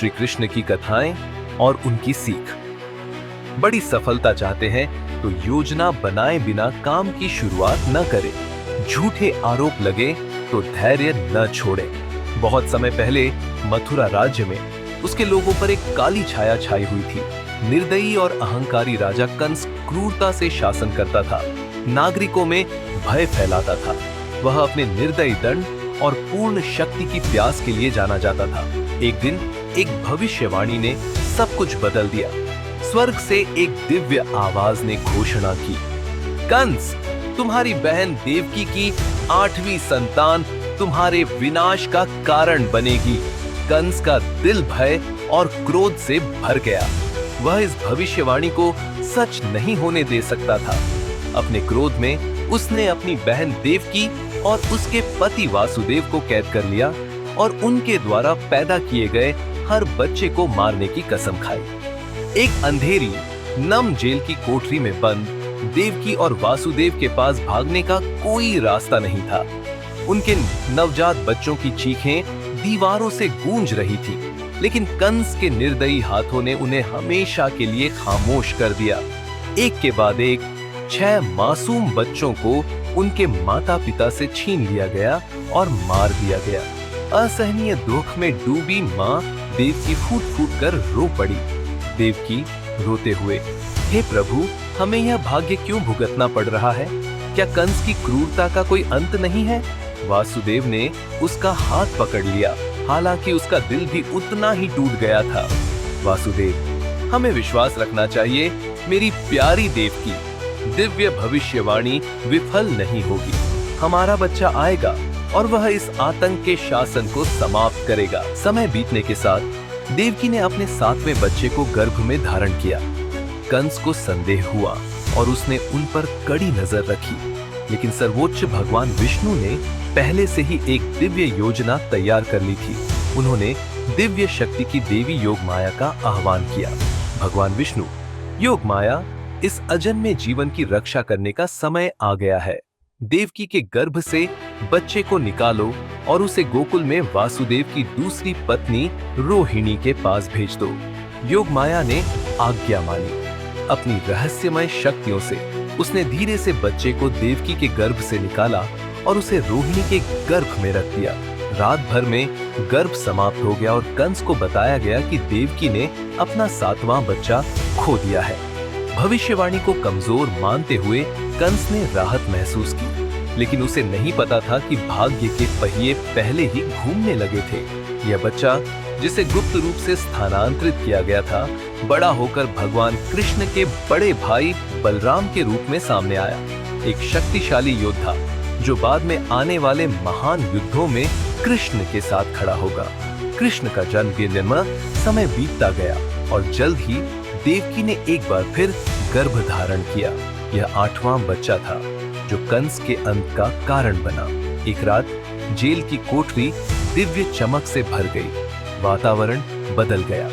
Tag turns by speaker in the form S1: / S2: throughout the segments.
S1: श्री कृष्ण की कथाएं और उनकी सीख। बड़ी सफलता चाहते हैं तो योजना बनाए बिना काम की शुरुआत न करें। झूठे आरोप लगे तो धैर्य न छोड़ें। बहुत समय पहले मथुरा राज्य में उसके लोगों पर एक काली छाया छाई हुई थी। निर्दयी और अहंकारी राजा कंस क्रूरता से शासन करता था, नागरिकों में भय फैलाता था। वह अपने निर्दयी दंड और पूर्ण शक्ति की प्यास के लिए जाना जाता था। एक दिन एक भविष्यवाणी ने सब कुछ बदल दिया। स्वर्ग से एक दिव्य आवाज ने घोषणा की, कंस, तुम्हारी बहन देवकी की 8वीं संतान तुम्हारे विनाश का कारण बनेगी। कंस का दिल भय और क्रोध से भर गया। वह इस भविष्यवाणी को सच नहीं होने दे सकता था। अपने क्रोध में उसने अपनी बहन देवकी और उसके पति वासुदेव को कैद कर लिया और उनके द्वारा पैदा किए गए हर बच्चे को मारने की कसम खाई। एक अंधेरी नम जेल की कोठरी में बंद देवकी और वासुदेव के पास भागने का कोई रास्ता नहीं था। उनके नवजात बच्चों की चीखें दीवारों से गूंज रही थी, लेकिन कंस के निर्दयी हाथों ने उन्हें हमेशा के लिए खामोश कर दिया। एक के बाद एक 6 मासूम बच्चों को उनके माता पिता से छीन लिया गया और मार दिया गया। असहनीय दुख में डूबी माँ देवकी फूट फूट कर रो पड़ी। देवकी रोते हुए, हे प्रभु, हमें यह भाग्य क्यों भुगतना पड़ रहा है? क्या कंस की क्रूरता का कोई अंत नहीं है? वासुदेव ने उसका हाथ पकड़ लिया, हालांकि उसका दिल भी उतना ही टूट गया था। वासुदेव, हमें विश्वास रखना चाहिए, मेरी प्यारी देवकी, दिव्य भविष्यवाणी विफल नहीं होगी। हमारा बच्चा आएगा और वह इस आतंक के शासन को समाप्त करेगा। समय बीतने के साथ देवकी ने अपने 7वें बच्चे को गर्भ में धारण किया। कंस को संदेह हुआ और उसने उन पर कड़ी नजर रखी, लेकिन सर्वोच्च भगवान विष्णु ने पहले से ही एक दिव्य योजना तैयार कर ली थी। उन्होंने दिव्य शक्ति की देवी योगमाया का आह्वान किया। भगवान विष्णु, योगमाया, इस अजन्मे जीवन की रक्षा करने का समय आ गया है। देवकी के गर्भ से बच्चे को निकालो और उसे गोकुल में वासुदेव की दूसरी पत्नी रोहिणी के पास भेज दो। योगमाया ने आज्ञा मानी। अपनी रहस्यमय शक्तियों से उसने धीरे से बच्चे को देवकी के गर्भ से निकाला और उसे रोहिणी के गर्भ में रख दिया। रात भर में गर्भ समाप्त हो गया और कंस को बताया गया कि देवकी ने अपना 7वां बच्चा खो दिया है। भविष्यवाणी को कमजोर मानते हुए कंस ने राहत महसूस की, लेकिन उसे नहीं पता था कि भाग्य के पहिए पहले ही घूमने लगे थे। यह बच्चा, जिसे गुप्त रूप से स्थानांतरित किया गया था, बड़ा होकर भगवान कृष्ण के बड़े भाई बलराम के रूप में सामने आया। एक शक्तिशाली योद्धा जो बाद में आने वाले महान युद्धों में कृष्ण के साथ खड़ा होगा। कृष्ण का जन्म समय बीतता गया और जल्द ही देवकी ने एक बार फिर गर्भ धारण किया। यह 8वां बच्चा था जो कंस के अंत का कारण बना। एक रात जेल की कोठरी दिव्य चमक से भर गई। वातावरण बदल गया।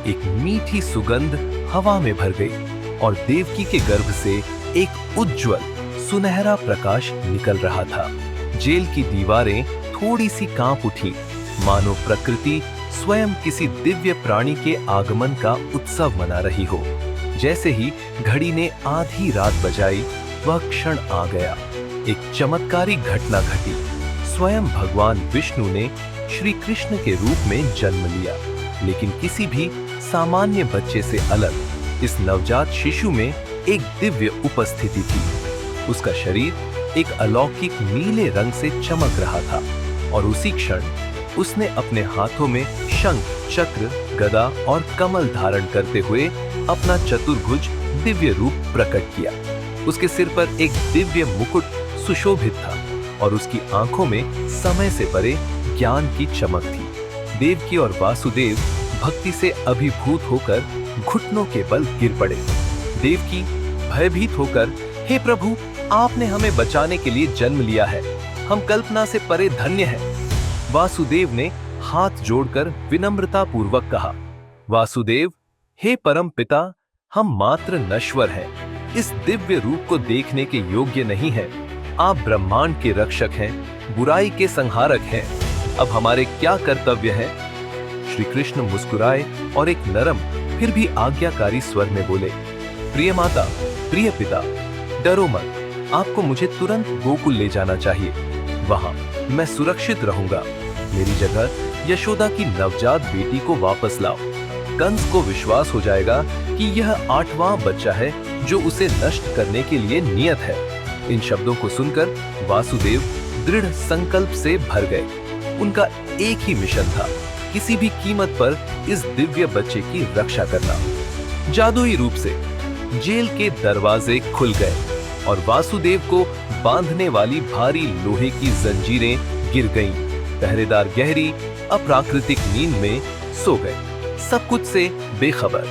S1: एक मीठी सुगंध हवा में भर गई और देवकी के गर्भ से एक उज्जवल सुनहरा प्रकाश निकल रहा था। जेल की दीवारें थोड़ी सी कांप उठी, मानो प्रकृति स्वयं किसी दिव्य प्राणी के आगमन का उत्सव मना रही हो। जैसे ही घड़ी ने आधी रात बजाई, वह क्षण आ गया। एक चमत्कारी घटना घटी। स्वयं भगवान विष्णु ने श्री कृष्ण के रूप में जन्म लिया, लेकिन किसी भी सामान्य बच्चे से अलग इस नवजात शिशु में एक दिव्य उपस्थिति थी। उसका शरीर एक अलौकिक नीले रंग से चमक रहा था और उसी क्षण उसने अपने हाथों में शंख, चक्र, गदा और कमल धारण करते हुए अपना चतुर्भुज दिव्य रूप प्रकट किया। उसके सिर पर एक दिव्य मुकुट सुशोभित था और उसकी आंखों में समय से परे ज्ञान की चमक थी। देवकी और वासुदेव भक्ति से अभिभूत होकर घुटनों के बल गिर पड़े। देवकी भयभीत होकर, हे प्रभु, आपने हमें बचाने के लिए जन्म लिया है, हम कल्पना से परे धन्य हैं। वासुदेव ने हाथ जोड़कर विनम्रता पूर्वक कहा, वासुदेव, हे परम पिता, हम मात्र नश्वर हैं, इस दिव्य रूप को देखने के योग्य नहीं है। आप ब्रह्मांड के रक्षक हैं, बुराई के संहारक हैं। अब हमारे क्या कर्तव्य है? श्री कृष्ण मुस्कुराए और एक नरम फिर भी आज्ञाकारी स्वर में बोले, प्रिय माता, प्रिय पिता, डरो मत, आपको मुझे तुरंत गोकुल ले जाना चाहिए। वहां मैं सुरक्षित रहूंगा। मेरी जगह यशोदा की नवजात बेटी को वापस लाओ। कंस को विश्वास हो जाएगा कि यह 8वां बच्चा है जो उसे नष्ट करने के लिए नियत है। इन शब्दों को सुनकर वासुदेव दृढ़ संकल्प से भर गए। उनका एक ही मिशन था, किसी भी कीमत पर इस दिव्य बच्चे की रक्षा करना। जादुई रूप से जेल के दरवाजे खुल गए और वासुदेव को बांधने वाली भारी लोहे की जंजीरें गिर गईं। पहरेदार गहरी अप्राकृतिक नींद में सो गए, सब कुछ से बेखबर।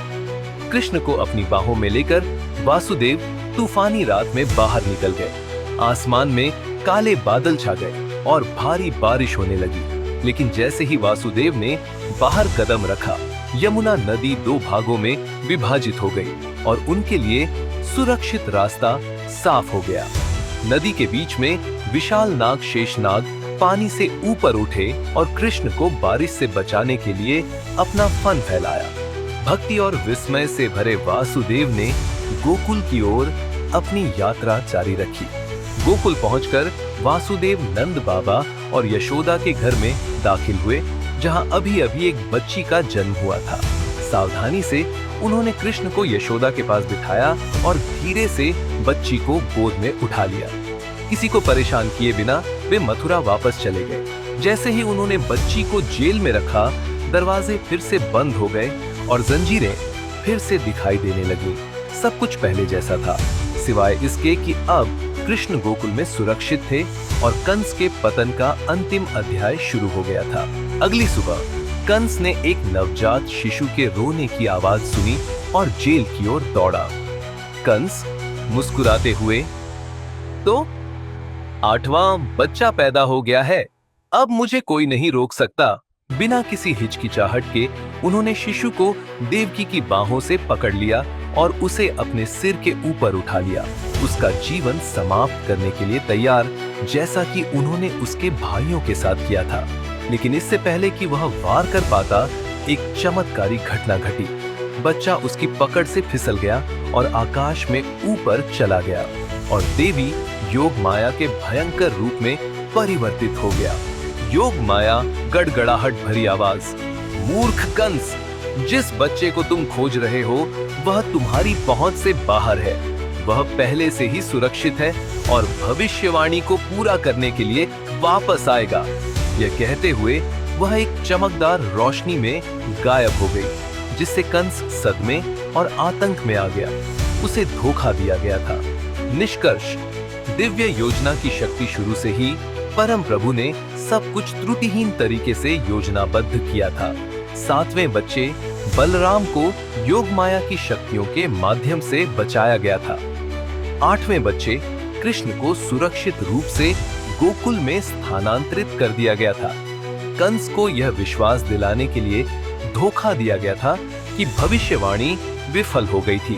S1: कृष्ण को अपनी बाहों में लेकर वासुदेव तूफानी रात में बाहर निकल गए। आसमान में काले बादल छा गए और भारी बारिश होने लगी। लेकिन जैसे ही वासुदेव ने बाहर कदम रखा, यमुना नदी 2 भागों में विभाजित हो गई और उनके लिए सुरक्षित रास्ता साफ हो गया। नदी के बीच में विशाल नाग शेषनाग पानी से ऊपर उठे और कृष्ण को बारिश से बचाने के लिए अपना फन फैलाया। भक्ति और विस्मय से भरे वासुदेव ने गोकुल की ओर अपनी यात्रा जारी रखी। गोकुल पहुंचकर वासुदेव नंद बाबा और यशोदा के घर में दाखिल हुए, जहां अभी-अभी एक बच्ची का जन्म हुआ था। सावधानी से उन्होंने कृष्ण को यशोदा के पास बिठाया और धीरे से बच्ची को गोद में उठा लिया। किसी को परेशान किए बिना वे मथुरा वापस चले गए। जैसे ही उन्होंने बच्ची को जेल में रखा, दरवाजे फिर से बंद हो गए और जंजीरें फिर से दिखाई देने लगी। सब कुछ पहले जैसा था, सिवाय इसके कि अब कृष्ण गोकुल में सुरक्षित थे और कंस के पतन का अंतिम अध्याय शुरू हो गया था। अगली सुबह कंस ने एक नवजात शिशु के रोने की आवाज सुनी और जेल की ओर दौड़ा। कंस मुस्कुराते हुए, तो 8वां बच्चा पैदा हो गया है, अब मुझे कोई नहीं रोक सकता। बिना किसी हिचकिचाहट के उन्होंने शिशु को देवकी की बाहों से पकड़ लिया और उसे अपने सिर के ऊपर उठा लिया, उसका जीवन समाप्त करने के लिए तैयार, जैसा कि उन्होंने उसके भाइयों के साथ किया था। लेकिन इससे पहले कि वह वार कर पाता, एक चमत्कारी घटना घटी। बच्चा उसकी पकड़ से फिसल गया और आकाश में ऊपर चला गया और देवी योग माया के भयंकर रूप में परिवर्तित हो गया। योग माया गड़गड़ाहट भरी आवाज, मूर्ख कंस, जिस बच्चे को तुम खोज रहे हो वह तुम्हारी पहुंच से बाहर है। वह पहले से ही सुरक्षित है और भविष्यवाणी को पूरा करने के लिए वापस आएगा। यह कहते हुए वह एक चमकदार रोशनी में गायब हो गई, जिससे कंस सदमे और आतंक में आ गया। उसे धोखा दिया गया था। निष्कर्ष, दिव्य योजना की शक्ति शुरू से ही परम प्रभु ने सब कुछ त्रुटिहीन तरीके से योजनाबद्ध किया था। 7वें बच्चे बलराम को योग माया की शक्तियों के माध्यम से बचाया गया था। 8वें बच्चे कृष्ण को सुरक्षित रूप से गोकुल में स्थानांतरित कर दिया गया था। कंस को यह विश्वास दिलाने के लिए धोखा दिया गया था कि भविष्यवाणी विफल हो गई थी।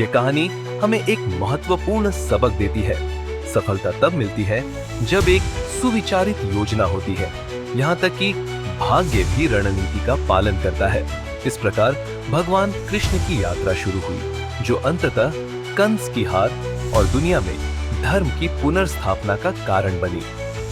S1: यह कहानी हमें एक महत्वपूर्ण सबक देती है। सफलता तब मिलती है जब एक सुविचारित योजना होती है, यहाँ तक कि भाग्य भी रणनीति का पालन करता है। इस प्रकार भगवान कृष्ण की यात्रा शुरू हुई, जो अंततः कंस की हार और दुनिया में धर्म की पुनर्स्थापना का कारण बनी।